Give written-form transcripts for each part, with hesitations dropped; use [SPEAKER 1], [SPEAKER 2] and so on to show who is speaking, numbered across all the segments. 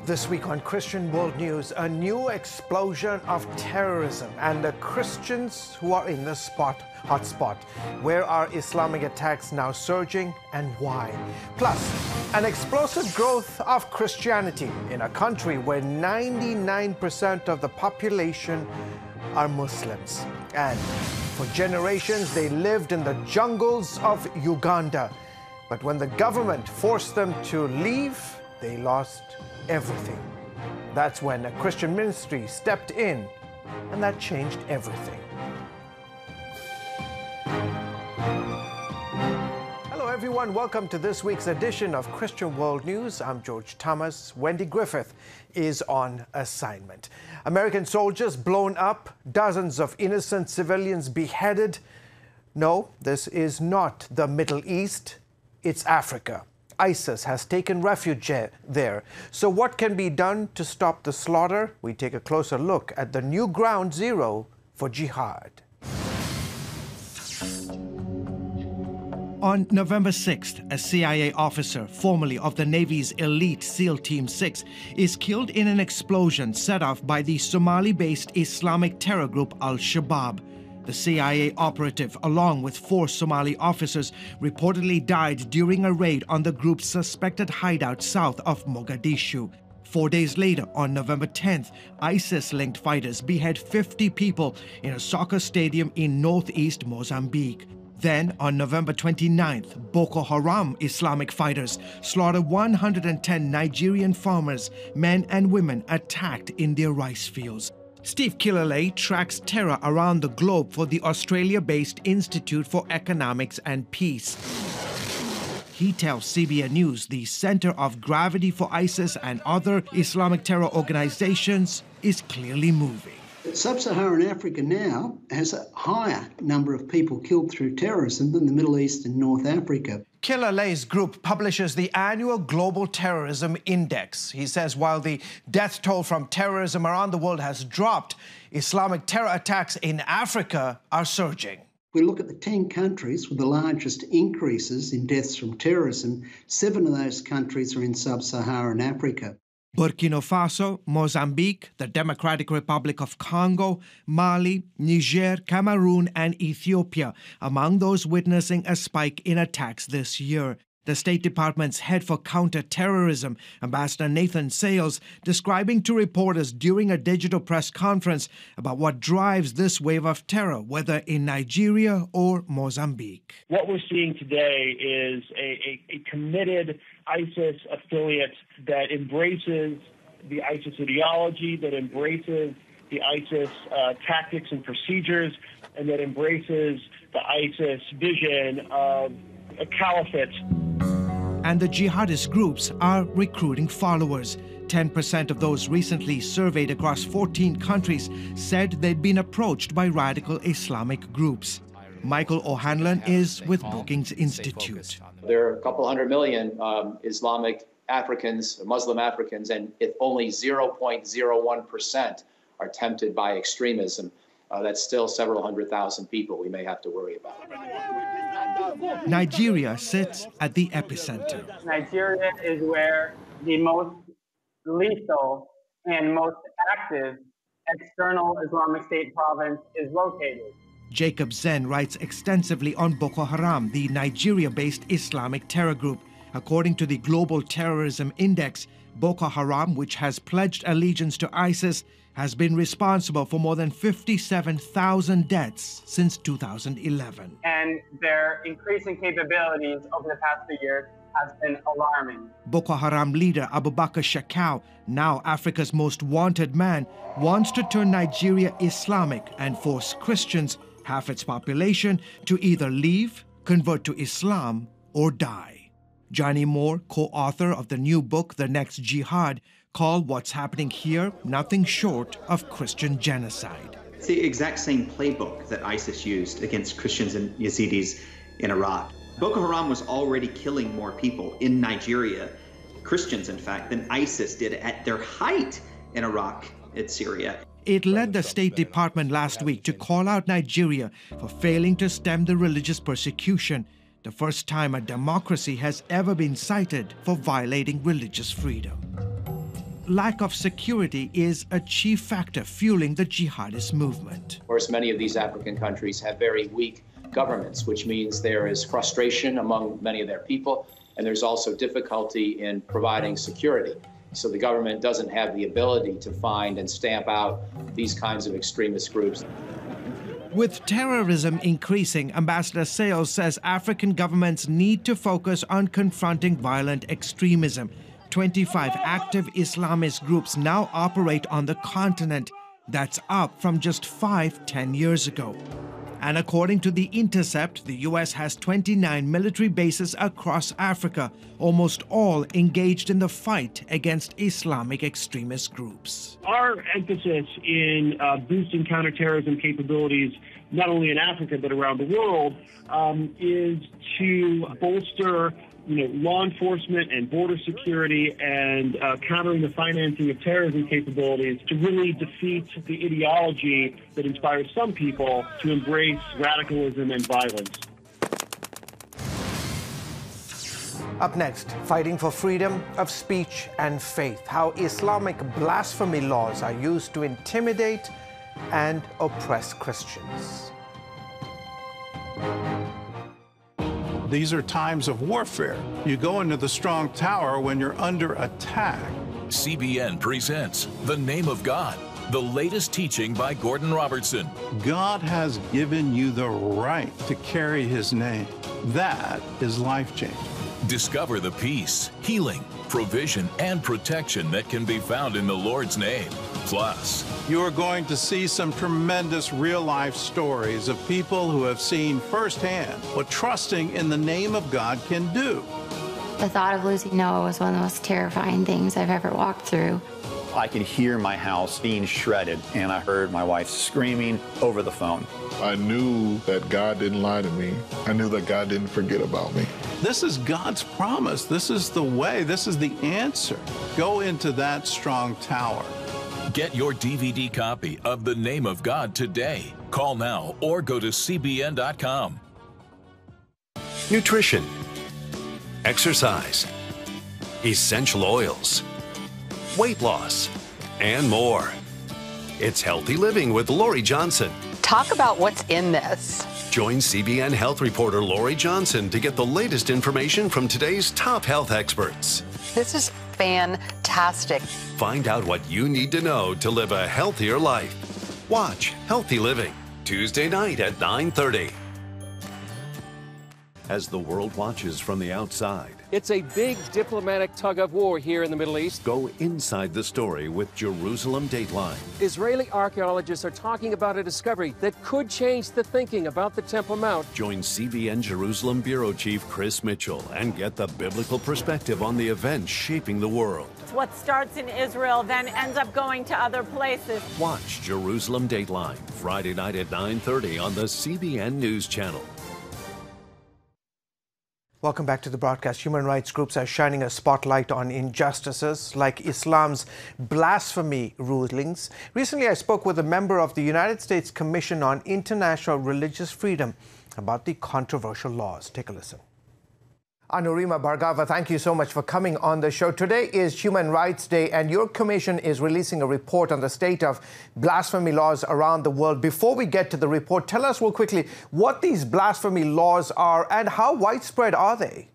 [SPEAKER 1] This week on Christian World News, a new explosion of terrorism and the Christians who are in the hotspot. Where are Islamic attacks now surging and why? Plus, an explosive growth of Christianity in a country where 99% of the population are Muslims. And for generations, they lived in the jungles of Uganda. But when the government forced them to leave, they lost everything. That's when a Christian ministry stepped in, and that changed everything. Hello, everyone. Welcome to this week's edition of Christian World News. I'm George Thomas. Wendy Griffith is on assignment. American soldiers blown up, dozens of innocent civilians beheaded. No, this is not the Middle East. It's Africa. ISIS has taken refuge there. So what can be done to stop the slaughter? We take a closer look at the new ground zero for jihad.
[SPEAKER 2] On November 6th, a CIA officer, formerly of the Navy's elite SEAL Team 6, is killed in an explosion set off by the Somali-based Islamic terror group Al-Shabaab. The CIA operative, along with 4 Somali officers, reportedly died during a raid on the group's suspected hideout south of Mogadishu. 4 days later, on November 10th, ISIS-linked fighters behead 50 people in a soccer stadium in northeast Mozambique. Then, on November 29th, Boko Haram Islamic fighters slaughter 110 Nigerian farmers, men and women attacked in their rice fields. Steve Killalay tracks terror around the globe for the Australia-based Institute for Economics and Peace. He tells CBN News the center of gravity for ISIS and other Islamic terror organizations is clearly moving.
[SPEAKER 3] Sub-Saharan Africa now has a higher number of people killed through terrorism than the Middle East and North Africa.
[SPEAKER 1] Killalay's group publishes the annual Global Terrorism Index. He says while the death toll from terrorism around the world has dropped, Islamic terror attacks in Africa are surging.
[SPEAKER 3] We look at the 10 countries with the largest increases in deaths from terrorism. 7 of those countries are in Sub-Saharan Africa.
[SPEAKER 2] Burkina Faso, Mozambique, the Democratic Republic of Congo, Mali, Niger, Cameroon, and Ethiopia, among those witnessing a spike in attacks this year. The State Department's head for counter-terrorism, Ambassador Nathan Sales, describing to reporters during a digital press conference about what drives this wave of terror, whether in Nigeria or Mozambique.
[SPEAKER 4] What we're seeing today is a committed ISIS affiliate that embraces the ISIS ideology, that embraces the ISIS tactics and procedures, and that embraces the ISIS vision of a caliphate.
[SPEAKER 2] And the jihadist groups are recruiting followers. 10% of those recently surveyed across 14 countries said they'd been approached by radical Islamic groups. Michael O'Hanlon is with Brookings Institute.
[SPEAKER 5] There are a couple 100 million Islamic Africans, Muslim Africans, and if only 0.01% are tempted by extremism, that's still several 100,000 people we may have to worry about.
[SPEAKER 2] Nigeria sits at the epicenter.
[SPEAKER 6] Nigeria is where the most lethal and most active external Islamic State province is located.
[SPEAKER 2] Jacob Zen writes extensively on Boko Haram, the Nigeria-based Islamic terror group. According to the Global Terrorism Index, Boko Haram, which has pledged allegiance to ISIS, has been responsible for more than 57,000 deaths since 2011.
[SPEAKER 6] And their increasing capabilities over the past few years has been alarming.
[SPEAKER 2] Boko Haram leader Abubakar Shekau, now Africa's most wanted man, wants to turn Nigeria Islamic and force Christians, half its population, to either leave, convert to Islam, or die. Johnny Moore, co-author of the new book, The Next Jihad, called what's happening here nothing short of Christian genocide.
[SPEAKER 7] It's the exact same playbook that ISIS used against Christians and Yazidis in Iraq. Boko Haram was already killing more people in Nigeria, Christians in fact, than ISIS did at their height in Iraq and Syria.
[SPEAKER 2] It led the State Department last week to call out Nigeria for failing to stem the religious persecution, the first time a democracy has ever been cited for violating religious freedom. lack of security is a chief factor fueling the jihadist movement.
[SPEAKER 5] Of course, many of these African countries have very weak governments, which means there is frustration among many of their people, and there's also difficulty in providing security. So the government doesn't have the ability to find and stamp out these kinds of extremist groups.
[SPEAKER 2] With terrorism increasing, Ambassador Sales says African governments need to focus on confronting violent extremism. 25 active Islamist groups now operate on the continent. That's up from just 5-10 years ago. And according to The Intercept, the U.S. has 29 military bases across Africa, almost all engaged in the fight against Islamic extremist groups.
[SPEAKER 4] Our emphasis in boosting counterterrorism capabilities, not only in Africa but around the world, is to bolster law enforcement and border security and countering the financing of terrorism capabilities to really defeat the ideology that inspires some people to embrace radicalism and violence.
[SPEAKER 1] Up next, fighting for freedom of speech and faith, how Islamic blasphemy laws are used to intimidate and oppress Christians.
[SPEAKER 8] These are times of warfare. You go into the strong tower when you're under attack.
[SPEAKER 9] CBN presents The Name of God, the latest teaching by Gordon Robertson.
[SPEAKER 8] God has given you the right to carry his name. That is life-changing.
[SPEAKER 9] Discover the peace, healing, provision, and protection that can be found in the Lord's name. Plus,
[SPEAKER 8] you are going to see some tremendous real-life stories of people who have seen firsthand what trusting in the name of God can do.
[SPEAKER 10] The thought of losing Noah was one of the most terrifying things I've ever walked through.
[SPEAKER 11] I could hear my house being shredded, and I heard my wife screaming over the phone.
[SPEAKER 12] I knew that God didn't lie to me. I knew that God didn't forget about me.
[SPEAKER 8] This is God's promise. This is the way. This is the answer. Go into that strong tower.
[SPEAKER 9] Get your DVD copy of The Name of God today. Call now or go to CBN.com.
[SPEAKER 13] Nutrition, exercise, essential oils, weight loss, and more. It's Healthy Living with Lori Johnson.
[SPEAKER 14] Talk about what's in this.
[SPEAKER 13] Join CBN health reporter Lori Johnson to get the latest information from today's top health experts.
[SPEAKER 14] This is fantastic.
[SPEAKER 13] Find out what you need to know to live a healthier life. Watch Healthy Living, Tuesday night at 9:30. As the world watches from the outside,
[SPEAKER 15] it's a big diplomatic tug-of-war here in the Middle East.
[SPEAKER 13] Go inside the story with Jerusalem Dateline.
[SPEAKER 15] Israeli archaeologists are talking about a discovery that could change the thinking about the Temple Mount.
[SPEAKER 13] Join CBN Jerusalem Bureau Chief Chris Mitchell and get the biblical perspective on the events shaping the world.
[SPEAKER 16] What starts in Israel then ends up going to other places.
[SPEAKER 13] Watch Jerusalem Dateline, Friday night at 9:30 on the CBN News Channel.
[SPEAKER 1] Welcome back to the broadcast. Human rights groups are shining a spotlight on injustices like Islam's blasphemy rulings. Recently, I spoke with a member of the United States Commission on International Religious Freedom about the controversial laws. Take a listen. Anurima Bhargava, thank you so much for coming on the show. Today is Human Rights Day, and your commission is releasing a report on the state of blasphemy laws around the world. Before we get to the report, tell us real quickly what these blasphemy laws are and how widespread are they?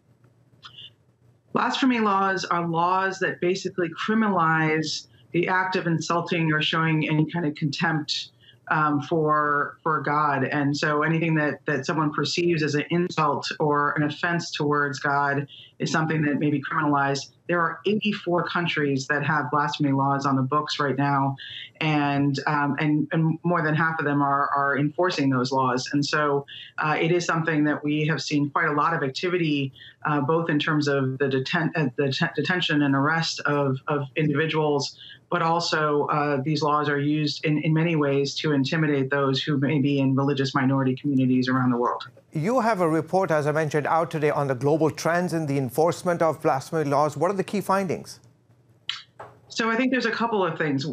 [SPEAKER 17] Blasphemy laws are laws that basically criminalize the act of insulting or showing any kind of contempt for God. And so anything that someone perceives as an insult or an offense towards God is something that may be criminalized. There are 84 countries that have blasphemy laws on the books right now, and more than half of them are enforcing those laws. And so it is something that we have seen quite a lot of activity, both in terms of the detention and arrest of individuals, but also these laws are used in many ways to intimidate those who may be in religious minority communities around the world.
[SPEAKER 1] You have a report, as I mentioned, out today on the global trends in the enforcement of blasphemy laws. What are the key findings?
[SPEAKER 17] So I think there's a couple of things.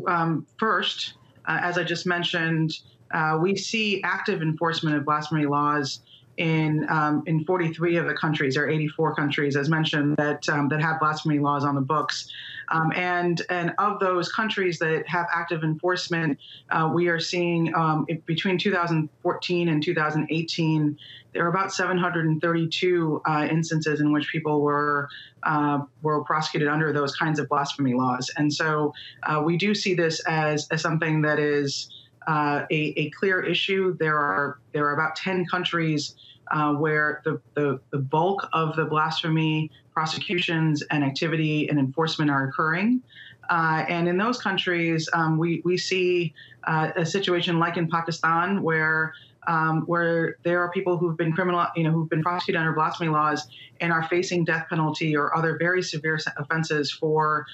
[SPEAKER 17] First, as I just mentioned, we see active enforcement of blasphemy laws in 43 of the countries. There are 84 countries, as mentioned, that have blasphemy laws on the books. And of those countries that have active enforcement, we are seeing between 2014 and 2018, there are about 732 instances in which people were prosecuted under those kinds of blasphemy laws. And so we do see this as something that is a clear issue. There are about 10 countries where the bulk of the blasphemy prosecutions and activity and enforcement are occurring. And in those countries, we see a situation like in Pakistan where there are people who've been who've been prosecuted under blasphemy laws and are facing death penalty or other very severe offenses for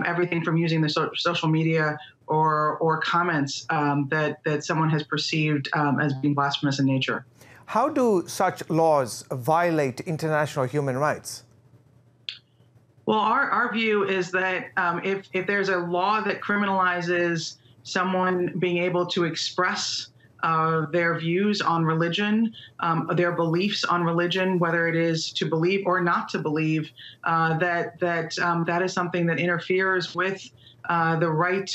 [SPEAKER 17] everything from using the social media or comments that someone has perceived as being blasphemous in nature.
[SPEAKER 1] How do such laws violate international human rights?
[SPEAKER 17] Well, our view is that if there's a law that criminalizes someone being able to express their views on religion, their beliefs on religion, whether it is to believe or not to believe, that is something that interferes with the right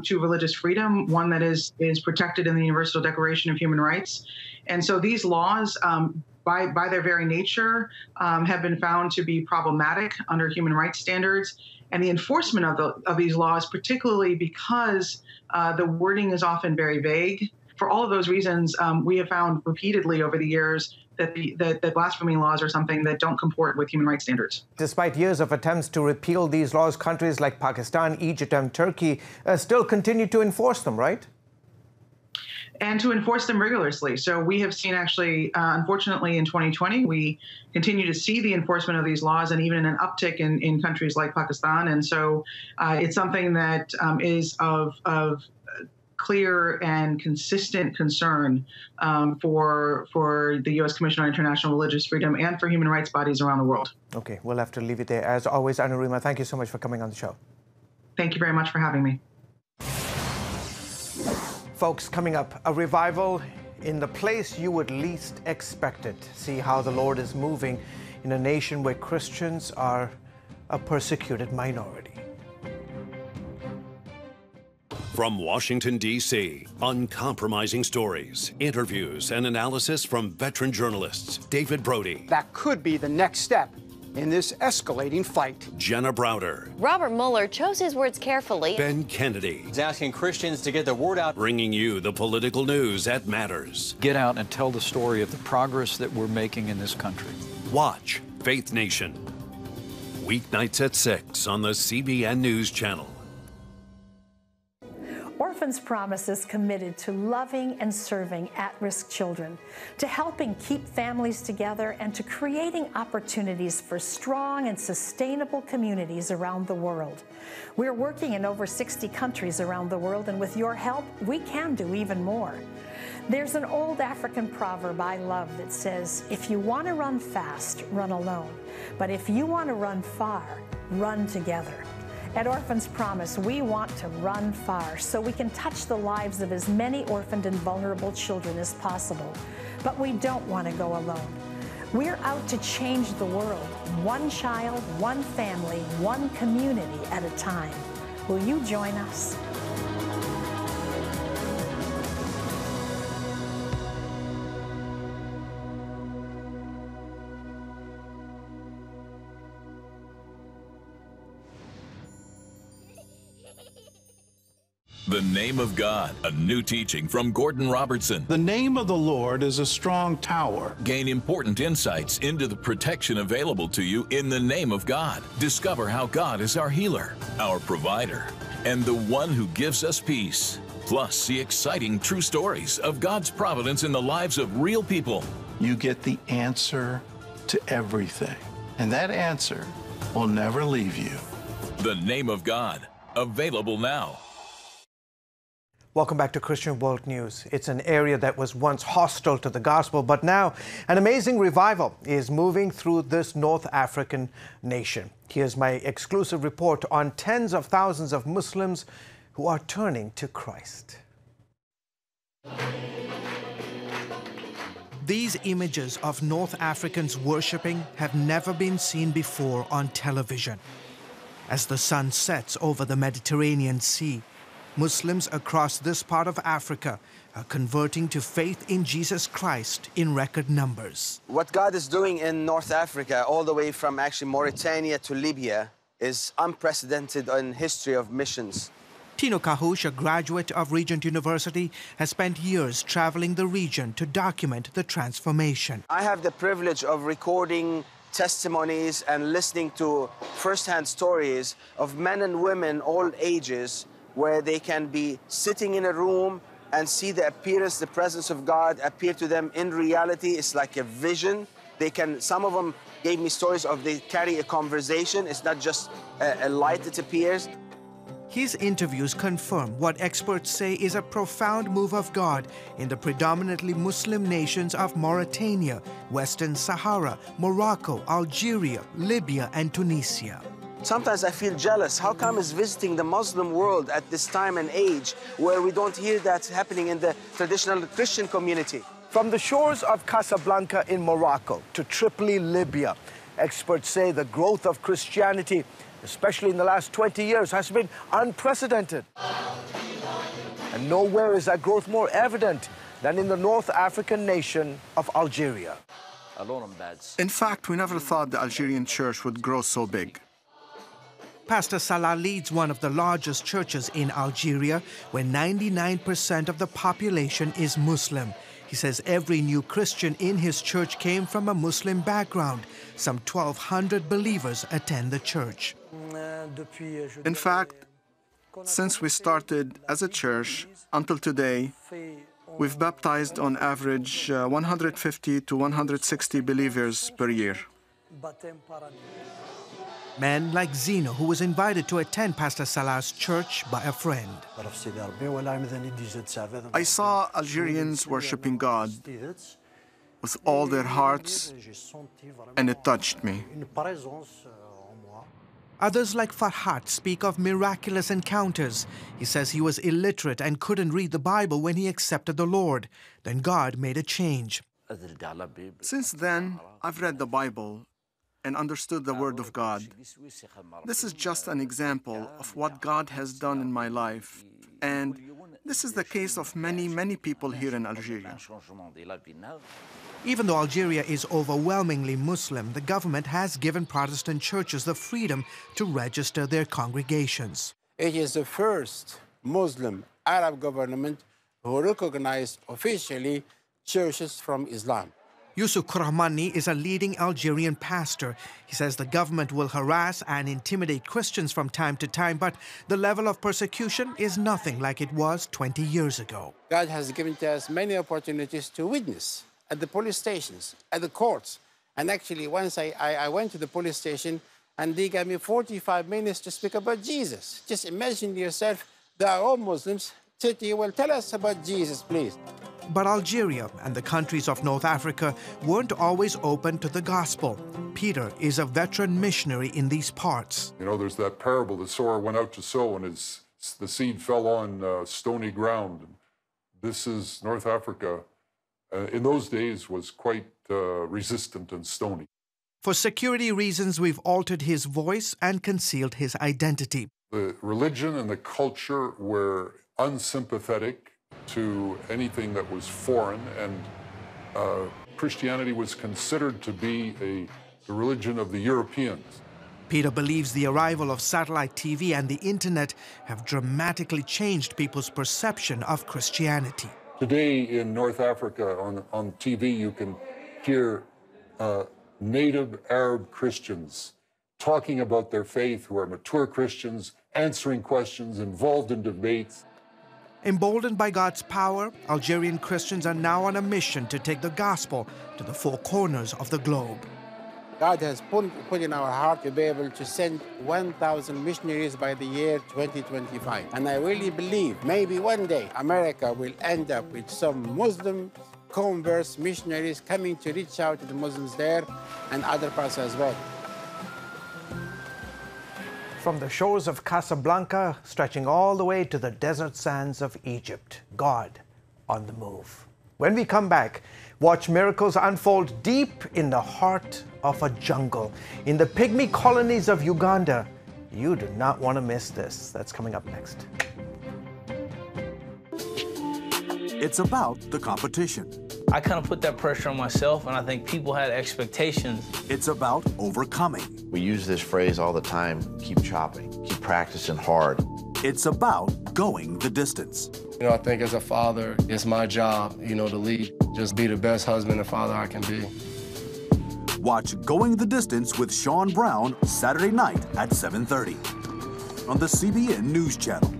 [SPEAKER 17] to religious freedom, one that is protected in the Universal Declaration of Human Rights. And so these laws, by their very nature, have been found to be problematic under human rights standards. And the enforcement of these laws, particularly because the wording is often very vague. For all of those reasons, we have found repeatedly over the years that blasphemy laws are something that don't comport with human rights standards.
[SPEAKER 1] Despite years of attempts to repeal these laws, countries like Pakistan, Egypt, and Turkey still continue to enforce them, right?
[SPEAKER 17] And to enforce them rigorously. So we have seen actually, unfortunately, in 2020, we continue to see the enforcement of these laws and even an uptick in countries like Pakistan. And so it's something that is of clear and consistent concern for the U.S. Commission on International Religious Freedom and for human rights bodies around the world.
[SPEAKER 1] Okay, we'll have to leave it there. As always, Anurima, thank you so much for coming on the show.
[SPEAKER 17] Thank you very much for having me.
[SPEAKER 1] Folks, coming up, a revival in the place you would least expect it. See how the Lord is moving in a nation where Christians are a persecuted minority.
[SPEAKER 13] From Washington, D.C., uncompromising stories, interviews, and analysis from veteran journalists David Brody.
[SPEAKER 18] That could be the next step in this escalating fight.
[SPEAKER 13] Jenna Browder.
[SPEAKER 19] Robert Mueller chose his words carefully.
[SPEAKER 13] Ben Kennedy.
[SPEAKER 20] He's asking Christians to get the word out.
[SPEAKER 13] Bringing you the political news that matters.
[SPEAKER 21] Get out and tell the story of the progress that we're making in this country.
[SPEAKER 13] Watch Faith Nation. Weeknights at 6 on the CBN News Channel.
[SPEAKER 22] Orphans Promise is committed to loving and serving at-risk children, to helping keep families together, and to creating opportunities for strong and sustainable communities around the world. We're working in over 60 countries around the world, and with your help, we can do even more. There's an old African proverb I love that says, if you want to run fast, run alone. But if you want to run far, run together. At Orphans Promise, we want to run far so we can touch the lives of as many orphaned and vulnerable children as possible. But we don't want to go alone. We're out to change the world, one child, one family, one community at a time. Will you join us?
[SPEAKER 9] The Name of God, a new teaching from Gordon Robertson.
[SPEAKER 8] The name of the Lord is a strong tower.
[SPEAKER 9] Gain important insights into the protection available to you in the name of God. Discover how God is our healer, our provider, and the one who gives us peace. Plus, see exciting true stories of God's providence in the lives of real people.
[SPEAKER 8] You get the answer to everything, and that answer will never leave you.
[SPEAKER 9] The Name of God, available now.
[SPEAKER 1] Welcome back to Christian World News. It's an area that was once hostile to the gospel, but now an amazing revival is moving through this North African nation. Here's my exclusive report on tens of thousands of Muslims who are turning to Christ.
[SPEAKER 2] These images of North Africans worshipping have never been seen before on television. As the sun sets over the Mediterranean Sea, Muslims across this part of Africa are converting to faith in Jesus Christ in record numbers.
[SPEAKER 3] What God is doing in North Africa, all the way from actually Mauritania to Libya, is unprecedented in history of missions.
[SPEAKER 2] Tino Kahush, a graduate of Regent University, has spent years traveling the region to document the transformation.
[SPEAKER 3] I have the privilege of recording testimonies and listening to first-hand stories of men and women, all ages, where they can be sitting in a room and see the appearance, the presence of God appear to them in reality. It's like a vision. Some of them gave me stories of they carry a conversation. It's not just a light that appears.
[SPEAKER 2] His interviews confirm what experts say is a profound move of God in the predominantly Muslim nations of Mauritania, Western Sahara, Morocco, Algeria, Libya, and Tunisia.
[SPEAKER 3] Sometimes I feel jealous. How come it's visiting the Muslim world at this time and age where we don't hear that happening in the traditional Christian community?
[SPEAKER 1] From the shores of Casablanca in Morocco to Tripoli, Libya, experts say the growth of Christianity, especially in the last 20 years, has been unprecedented. And nowhere is that growth more evident than in the North African nation of Algeria.
[SPEAKER 6] In fact, we never thought the Algerian church would grow so big.
[SPEAKER 2] Pastor Salah leads one of the largest churches in Algeria, where 99% of the population is Muslim. He says every new Christian in his church came from a Muslim background. Some 1,200 believers attend the church.
[SPEAKER 6] In fact, since we started as a church until today, we've baptized on average 150 to 160 believers per year.
[SPEAKER 2] Men like Zino, who was invited to attend Pastor Salah's church by a friend.
[SPEAKER 6] I saw Algerians worshiping God with all their hearts, and it touched me.
[SPEAKER 2] Others like Farhat speak of miraculous encounters. He says he was illiterate and couldn't read the Bible when he accepted the Lord. Then God made a change.
[SPEAKER 6] Since then, I've read the Bible and understood the Word of God. This is just an example of what God has done in my life, and this is the case of many, many people here in Algeria.
[SPEAKER 2] Even though Algeria is overwhelmingly Muslim, the government has given Protestant churches the freedom to register their congregations.
[SPEAKER 23] It is the first Muslim Arab government who recognized officially churches from Islam.
[SPEAKER 2] Yusuf Kurahmani is a leading Algerian pastor. He says the government will harass and intimidate Christians from time to time, but the level of persecution is nothing like it was 20 years ago.
[SPEAKER 23] God has given to us many opportunities to witness at the police stations, at the courts. And actually, once I went to the police station and they gave me 45 minutes to speak about Jesus. Just imagine yourself, they are all Muslims. Well, tell us about Jesus, please.
[SPEAKER 2] But Algeria and the countries of North Africa weren't always open to the gospel. Peter is a veteran missionary in these parts.
[SPEAKER 24] You know, there's that parable, the sower went out to sow and the seed fell on stony ground. This is North Africa. In those days was quite resistant and stony.
[SPEAKER 2] For security reasons, we've altered his voice and concealed his identity.
[SPEAKER 24] The religion and the culture were unsympathetic to anything that was foreign, and Christianity was considered to be the religion of the Europeans.
[SPEAKER 2] Peter believes the arrival of satellite TV and the internet have dramatically changed people's perception of Christianity.
[SPEAKER 24] Today in North Africa on TV you can hear native Arab Christians talking about their faith, who are mature Christians, answering questions, involved in debates.
[SPEAKER 2] Emboldened by God's power, Algerian Christians are now on a mission to take the gospel to the four corners of the globe.
[SPEAKER 23] God has put in our heart to be able to send 1,000 missionaries by the year 2025. And I really believe maybe one day America will end up with some Muslim converts, missionaries coming to reach out to the Muslims there and other parts as well.
[SPEAKER 1] From the shores of Casablanca, stretching all the way to the desert sands of Egypt, God on the move. When we come back, watch miracles unfold deep in the heart of a jungle, in the pygmy colonies of Uganda. You do not want to miss this. That's coming up next.
[SPEAKER 4] It's about the competition.
[SPEAKER 5] I kind of put that pressure on myself, and I think people had expectations.
[SPEAKER 4] It's about overcoming.
[SPEAKER 7] We use this phrase all the time, keep chopping, keep practicing hard.
[SPEAKER 4] It's about going the distance.
[SPEAKER 10] I think as a father, it's my job, to lead. Just be the best husband and father I can be.
[SPEAKER 4] Watch Going the Distance with Sean Brown Saturday night at 7:30 on the CBN News Channel.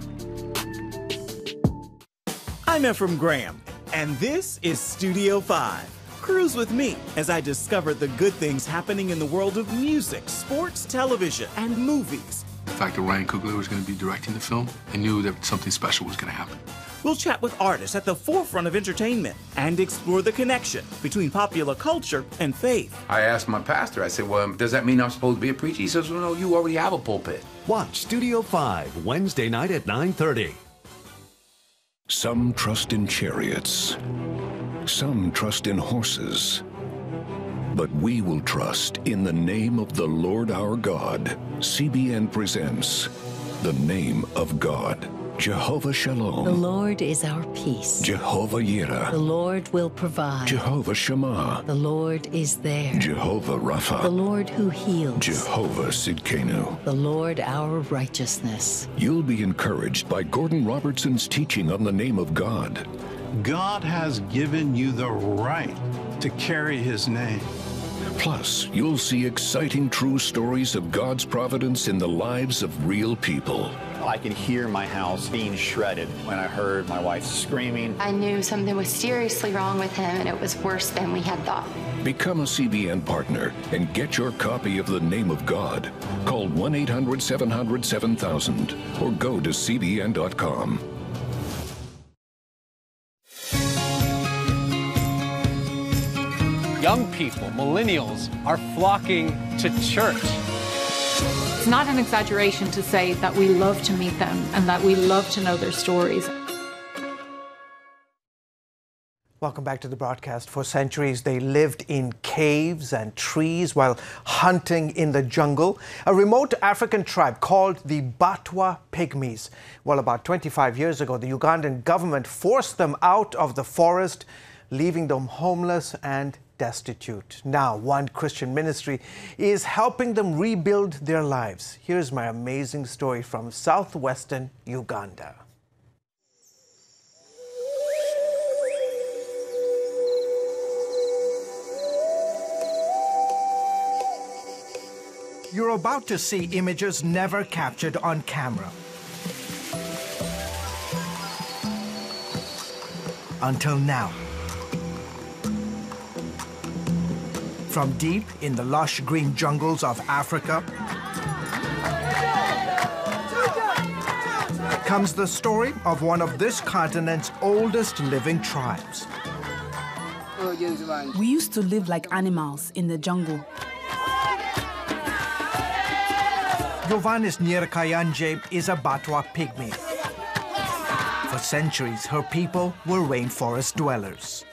[SPEAKER 25] I'm Ephraim Graham, and this is Studio 5. Cruise with me as I discover the good things happening in the world of music, sports, television, and movies.
[SPEAKER 26] The fact that Ryan Coogler was going to be directing the film, I knew that something special was going to happen.
[SPEAKER 25] We'll chat with artists at the forefront of entertainment and explore the connection between popular culture and faith.
[SPEAKER 27] I asked my pastor, I said, well, does that mean I'm supposed to be a preacher? He says, well, no, you already have a pulpit.
[SPEAKER 13] Watch Studio 5, Wednesday night at 9:30.
[SPEAKER 28] Some trust in chariots. Some trust in horses. But we will trust in the name of the Lord our God. CBN presents the name of God. Jehovah Shalom.
[SPEAKER 29] The Lord is our peace.
[SPEAKER 28] Jehovah Yireh.
[SPEAKER 29] The Lord will provide.
[SPEAKER 28] Jehovah Shammah.
[SPEAKER 29] The Lord is there.
[SPEAKER 28] Jehovah Rapha.
[SPEAKER 29] The Lord who heals.
[SPEAKER 28] Jehovah Sidkenu.
[SPEAKER 29] The Lord our righteousness.
[SPEAKER 28] You'll be encouraged by Gordon Robertson's teaching on the name of God.
[SPEAKER 8] God has given you the right to carry his name.
[SPEAKER 28] Plus, you'll see exciting true stories of God's providence in the lives of real people.
[SPEAKER 11] I could hear my house being shredded when I heard my wife screaming.
[SPEAKER 30] I knew something was seriously wrong with him, and it was worse than we had thought.
[SPEAKER 28] Become a CBN partner and get your copy of The Name of God. Call 1-800-700-7000 or go to cbn.com.
[SPEAKER 20] Young people, millennials, are flocking to church.
[SPEAKER 31] It's not an exaggeration to say that we love to meet them and that we love to know their stories.
[SPEAKER 1] Welcome back to the broadcast. For centuries, they lived in caves and trees while hunting in the jungle. A remote African tribe called the Batwa Pygmies. Well, about 25 years ago, the Ugandan government forced them out of the forest, leaving them homeless and destitute. Now, one Christian ministry is helping them rebuild their lives. Here's my amazing story from southwestern Uganda.
[SPEAKER 2] You're about to see images never captured on camera. Until now. From deep in the lush green jungles of Africa comes the story of one of this continent's oldest living tribes.
[SPEAKER 32] We used to live like animals in the jungle.
[SPEAKER 2] Giovannis Nyirkayanje is a Batwa pygmy. For centuries, her people were rainforest dwellers.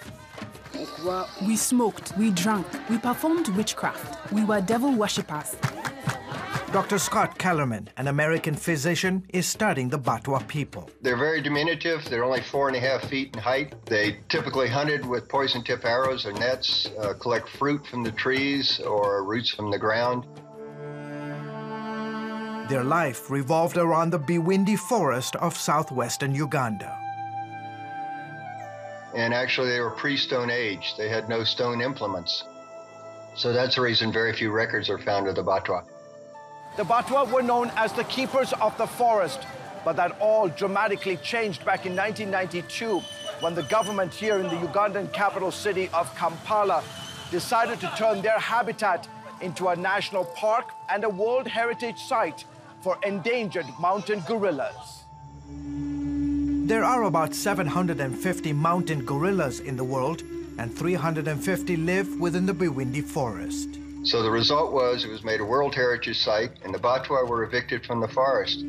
[SPEAKER 32] We smoked, we drank, we performed witchcraft. We were devil worshippers.
[SPEAKER 2] Dr. Scott Kellerman, an American physician, is studying the Batwa people.
[SPEAKER 33] They're very diminutive. They're only 4.5 feet in height. They typically hunted with poison tip arrows or nets, collect fruit from the trees or roots from the ground.
[SPEAKER 2] Their life revolved around the Biwindi forest of southwestern Uganda.
[SPEAKER 33] And actually, they were pre-Stone Age. They had no stone implements. So that's the reason very few records are found of the Batwa.
[SPEAKER 1] The Batwa were known as the keepers of the forest, but that all dramatically changed back in 1992 when the government here in the Ugandan capital city of Kampala decided to turn their habitat into a national park and a World Heritage Site for endangered mountain gorillas.
[SPEAKER 2] There are about 750 mountain gorillas in the world, and 350 live within the Biwindi forest.
[SPEAKER 33] So the result was it was made a World Heritage Site, and the Batwa were evicted from the forest.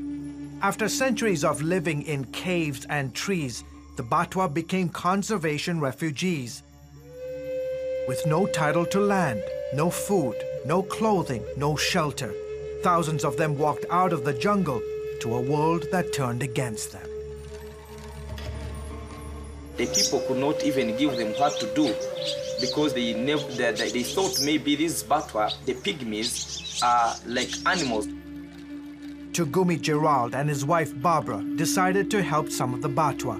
[SPEAKER 2] After centuries of living in caves and trees, the Batwa became conservation refugees. With no title to land, no food, no clothing, no shelter, thousands of them walked out of the jungle to a world that turned against them.
[SPEAKER 3] The people could not even give them what to do because they thought maybe these Batwa, the pygmies, are like animals.
[SPEAKER 2] Tugumi Gerald and his wife Barbara decided to help some of the Batwa.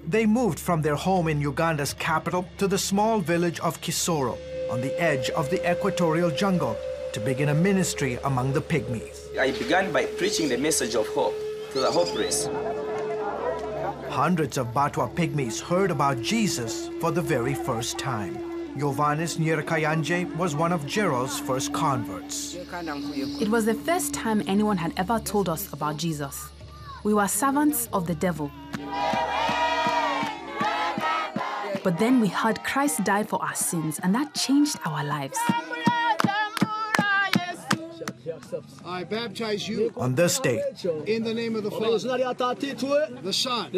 [SPEAKER 2] They moved from their home in Uganda's capital to the small village of Kisoro on the edge of the equatorial jungle to begin a ministry among the pygmies.
[SPEAKER 3] I began by preaching the message of hope to the hopeless.
[SPEAKER 2] Hundreds of Batwa pygmies heard about Jesus for the very first time. Yovanis Nyirkayanje was one of Gerald's first converts.
[SPEAKER 32] It was the first time anyone had ever told us about Jesus. We were servants of the devil. But then we heard Christ died for our sins, and that changed our lives.
[SPEAKER 6] I baptize you
[SPEAKER 2] on this day
[SPEAKER 6] in the name of the Father, the Son,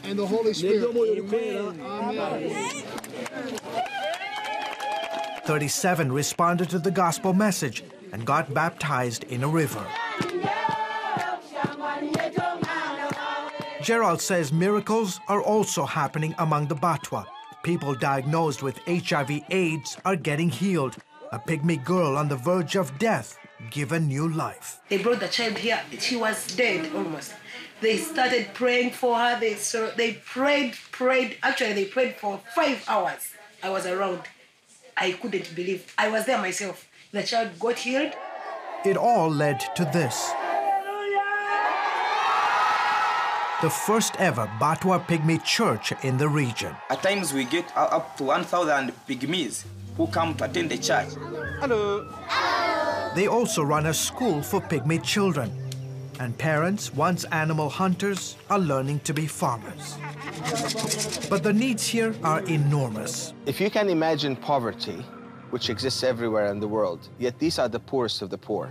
[SPEAKER 6] and the Holy Spirit. Amen.
[SPEAKER 2] 37 responded to the gospel message and got baptized in a river. Gerald says miracles are also happening among the Batwa. People diagnosed with HIV/AIDS are getting healed. A pygmy girl on the verge of death given new life.
[SPEAKER 9] They brought the child here. She was dead almost. They started praying for her. They prayed. Actually, they prayed for 5 hours. I was around. I couldn't believe. I was there myself. The child got healed.
[SPEAKER 2] It all led to this. The first ever Batwa pygmy church in the region.
[SPEAKER 3] At times we get up to 1,000 pygmies who come to attend the church. Hello.
[SPEAKER 2] They also run a school for pygmy children. And parents, once animal hunters, are learning to be farmers. But the needs here are enormous.
[SPEAKER 12] If you can imagine poverty, which exists everywhere in the world, yet these are the poorest of the poor.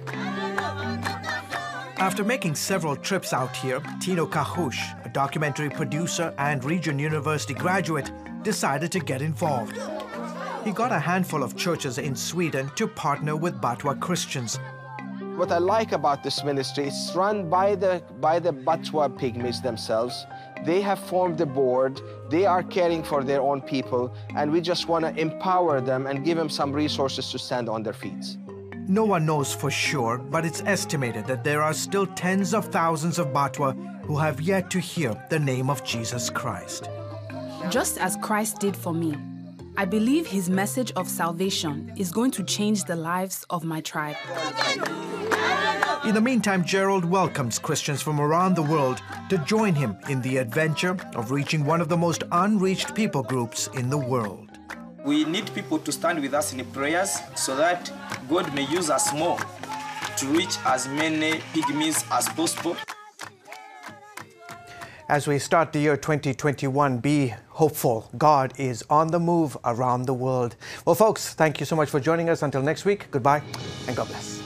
[SPEAKER 2] After making several trips out here, Tino Kahush, a documentary producer and Regent University graduate, decided to get involved. He got a handful of churches in Sweden to partner with Batwa Christians.
[SPEAKER 12] What I like about this ministry, it's run by the Batwa pygmies themselves. They have formed a board, they are caring for their own people, and we just want to empower them and give them some resources to stand on their feet.
[SPEAKER 2] No one knows for sure, but it's estimated that there are still tens of thousands of Batwa who have yet to hear the name of Jesus Christ.
[SPEAKER 32] Just as Christ did for me, I believe his message of salvation is going to change the lives of my tribe.
[SPEAKER 2] In the meantime, Gerald welcomes Christians from around the world to join him in the adventure of reaching one of the most unreached people groups in the world.
[SPEAKER 3] We need people to stand with us in prayers so that God may use us more to reach as many pygmies as possible.
[SPEAKER 1] As we start the year 2021, be hopeful. God is on the move around the world. Well, folks, thank you so much for joining us. Until next week, goodbye and God bless.